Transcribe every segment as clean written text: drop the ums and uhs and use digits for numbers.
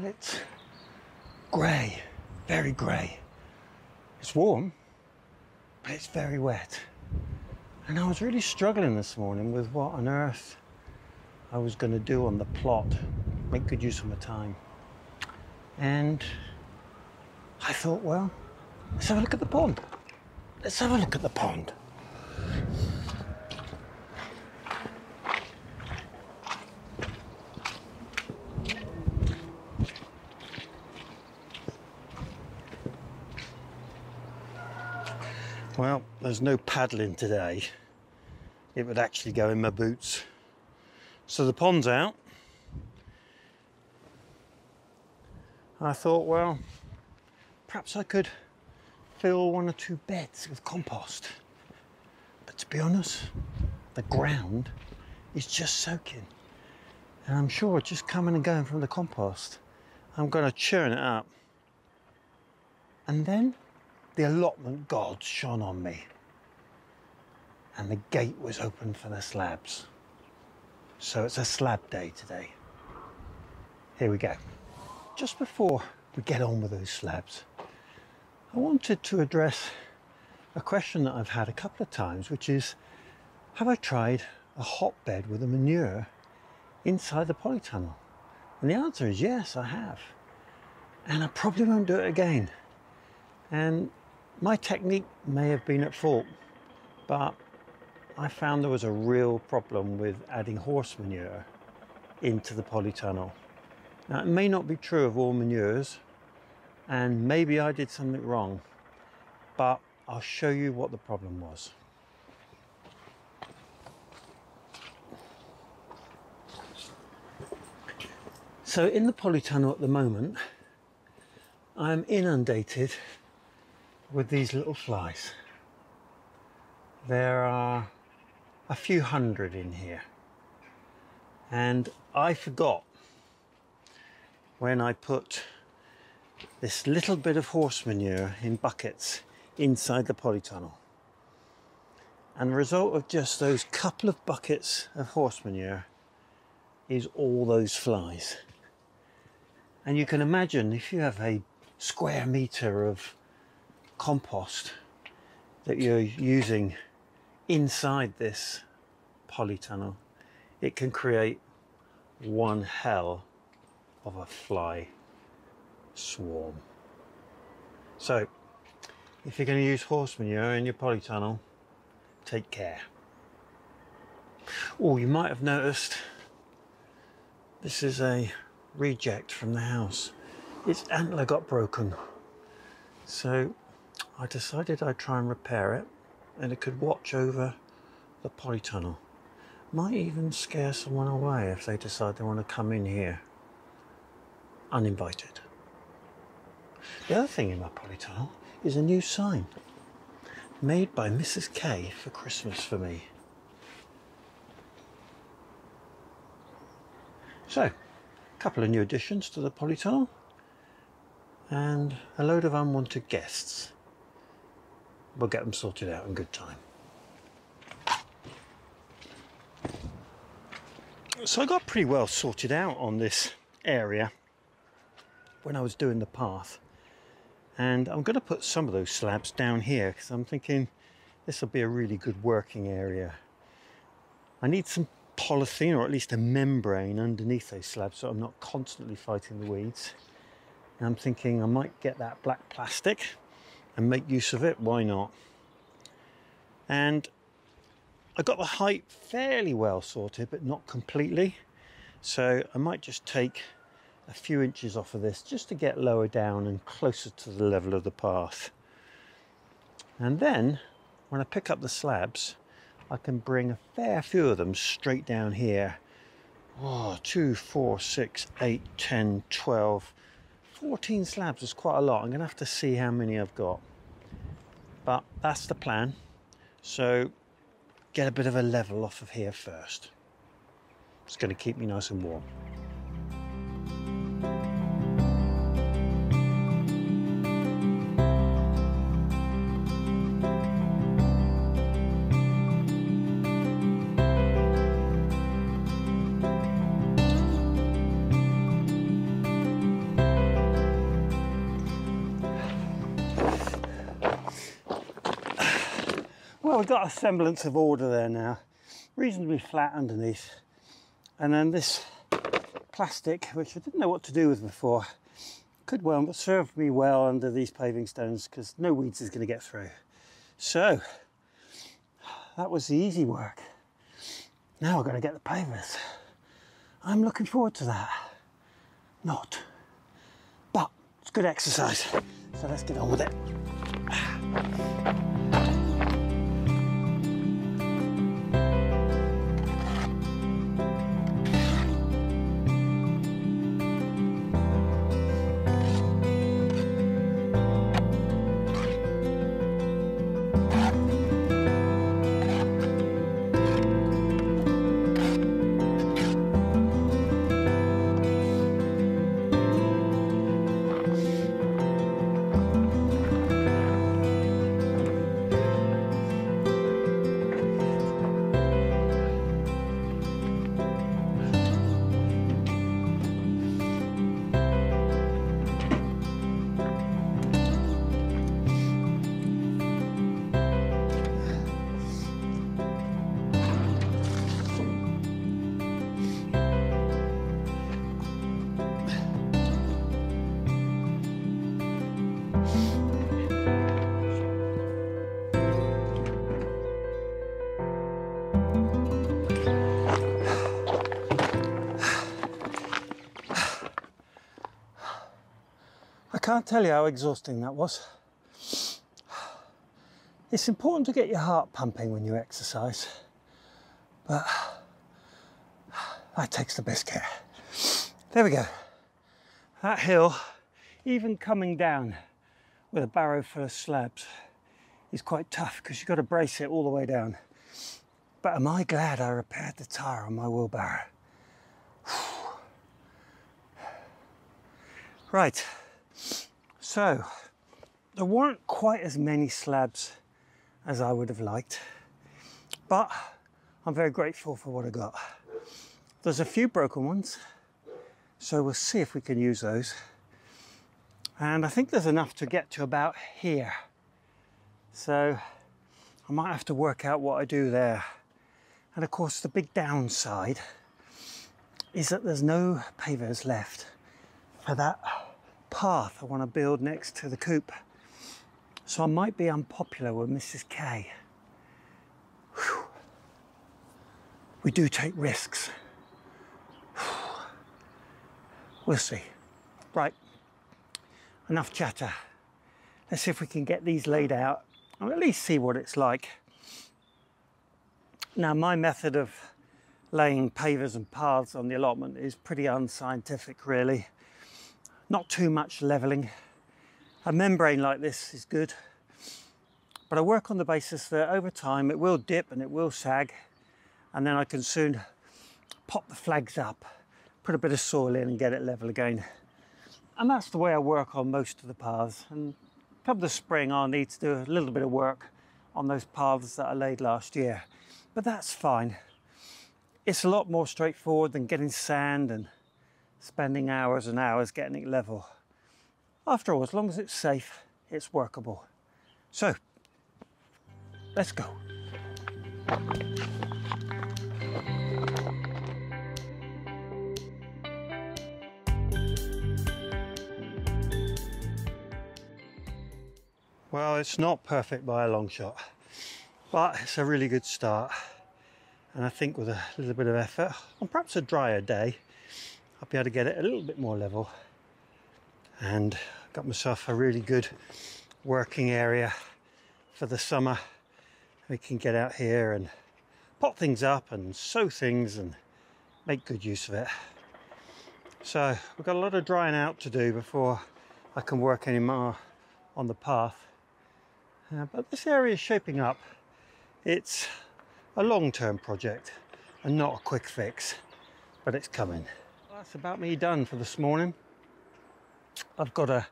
it's grey, very grey. It's warm, but it's very wet. And I was really struggling this morning with what on earth I was going to do on the plot, make good use of my time. And I thought, well, let's have a look at the pond. Let's have a look at the pond. Well, there's no paddling today. It would actually go in my boots. So the pond's out. I thought, well, perhaps I could fill 1 or 2 beds with compost. But to be honest, the ground is just soaking. And I'm sure just coming and going from the compost, I'm going to churn it up. And then the allotment gods shone on me. And the gate was open for the slabs. So it's a slab day today. Here we go. Just before we get on with those slabs, I wanted to address a question that I've had a couple of times, which is, have I tried a hotbed with a manure inside the polytunnel? And the answer is yes, I have. And I probably won't do it again. And my technique may have been at fault, but I found there was a real problem with adding horse manure into the polytunnel. Now, it may not be true of all manures, and maybe I did something wrong, but I'll show you what the problem was. So in the polytunnel at the moment, I'm inundated with these little flies. There are a few hundred in here, and I forgot when I put this little bit of horse manure in buckets inside the polytunnel. And the result of just those couple of buckets of horse manure is all those flies. And you can imagine if you have a square meter of compost that you're using inside this polytunnel, it can create one hell of a fly swarm. So if you're going to use horse manure in your polytunnel, take care. Oh, you might have noticed this is a reject from the house. Its antler got broken, so I decided I'd try and repair it, and it could watch over the polytunnel. Might even scare someone away if they decide they want to come in here uninvited. The other thing in my polytunnel is a new sign made by Mrs. K for Christmas for me. So, a couple of new additions to the polytunnel and a load of unwanted guests. We'll get them sorted out in good time. So I got pretty well sorted out on this area when I was doing the path, and I'm going to put some of those slabs down here because I'm thinking this will be a really good working area. I need some polythene, or at least a membrane underneath those slabs, so I'm not constantly fighting the weeds. And I'm thinking I might get that black plastic and make use of it. Why not? And I got the height fairly well sorted, but not completely, so I might just take a few inches off of this just to get lower down and closer to the level of the path. And then when I pick up the slabs, I can bring a fair few of them straight down here. 2, 4, 6, 8, 10, 12, 14 slabs is quite a lot. I'm gonna have to see how many I've got, but that's the plan. So get a bit of a level off of here first. It's going to keep me nice and warm. Well, we've got a semblance of order there now, reasonably flat underneath, and then this plastic, which I didn't know what to do with before, could well serve me well under these paving stones because no weeds is going to get through. So that was the easy work. Now we're going to get the pavers. I'm looking forward to that. Not, but it's good exercise, so let's get on with it. I can't tell you how exhausting that was. It's important to get your heart pumping when you exercise, but that takes the best care. There we go. That hill, even coming down with a barrow full of slabs, is quite tough because you've got to brace it all the way down. But am I glad I repaired the tyre on my wheelbarrow. Right. So, there weren't quite as many slabs as I would have liked, but I'm very grateful for what I got. There's a few broken ones, so we'll see if we can use those. And I think there's enough to get to about here. So, I might have to work out what I do there. And of course, the big downside is that there's no pavers left for that path I want to build next to the coop. So I might be unpopular with Mrs. K. Whew. We do take risks. Whew. We'll see. Right, enough chatter. Let's see if we can get these laid out and at least see what it's like. Now, my method of laying pavers and paths on the allotment is pretty unscientific, really. Not too much levelling. A membrane like this is good, but I work on the basis that over time it will dip and it will sag, and then I can soon pop the flags up, put a bit of soil in and get it level again. And that's the way I work on most of the paths. And come the spring, I'll need to do a little bit of work on those paths that I laid last year, but that's fine. It's a lot more straightforward than getting sand and spending hours and hours getting it level. After all, as long as it's safe, it's workable. So, let's go. Well, it's not perfect by a long shot, but it's a really good start. And I think with a little bit of effort, on perhaps a drier day, I'll be able to get it a little bit more level. And got myself a really good working area for the summer. We can get out here and pot things up and sow things and make good use of it. So we've got a lot of drying out to do before I can work any more on the path. But this area is shaping up. It's a long-term project and not a quick fix, but it's coming. Well, that's about me done for this morning. I've got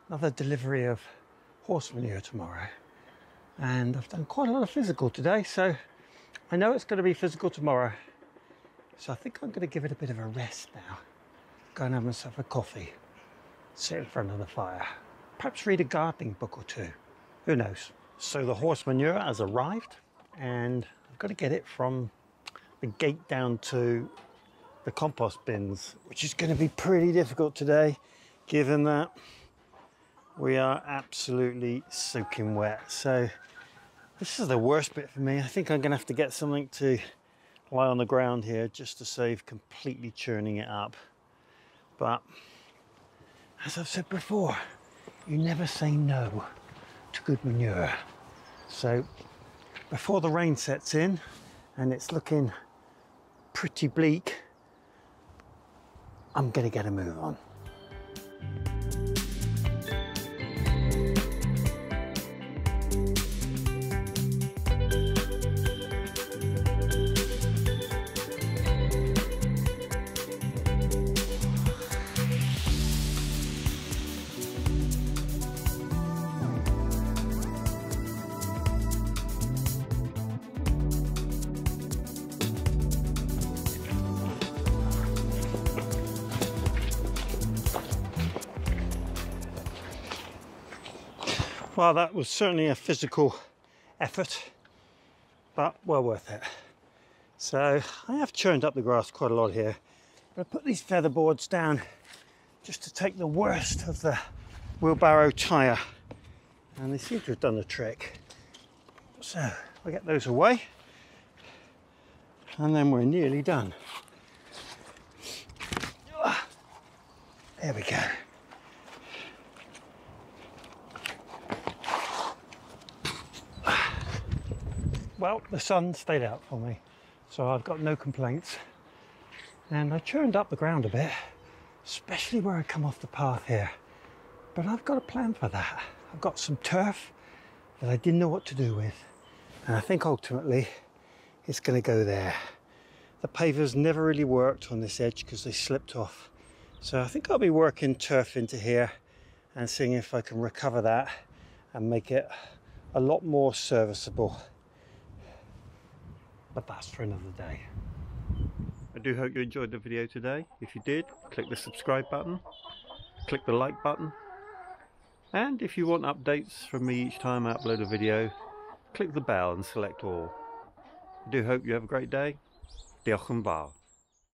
another delivery of horse manure tomorrow, and I've done quite a lot of physical today, so I know it's going to be physical tomorrow. So I think I'm going to give it a bit of a rest now. Go and have myself a coffee, sit in front of the fire, perhaps read a gardening book or two. Who knows? So the horse manure has arrived and I've got to get it from the gate down to the compost bins, which is going to be pretty difficult today, given that we are absolutely soaking wet. So this is the worst bit for me. I think I'm going to have to get something to lie on the ground here just to save completely churning it up. But as I've said before, you never say no to good manure. So before the rain sets in and it's looking pretty bleak, I'm going to get a move on. Well, that was certainly a physical effort, but well worth it. So I have churned up the grass quite a lot here. I put these feather boards down just to take the worst of the wheelbarrow tyre, and they seem to have done the trick. So I'll get those away and then we're nearly done. There we go. Well, the sun stayed out for me, so I've got no complaints. And I churned up the ground a bit, especially where I come off the path here. But I've got a plan for that. I've got some turf that I didn't know what to do with. And I think ultimately it's going to go there. The pavers never really worked on this edge because they slipped off. So I think I'll be working turf into here and seeing if I can recover that and make it a lot more serviceable. But that's for another day. I do hope you enjoyed the video today. If you did, click the subscribe button, click the like button, and if you want updates from me each time I upload a video, click the bell and select all. I do hope you have a great day. Diolch yn fawr.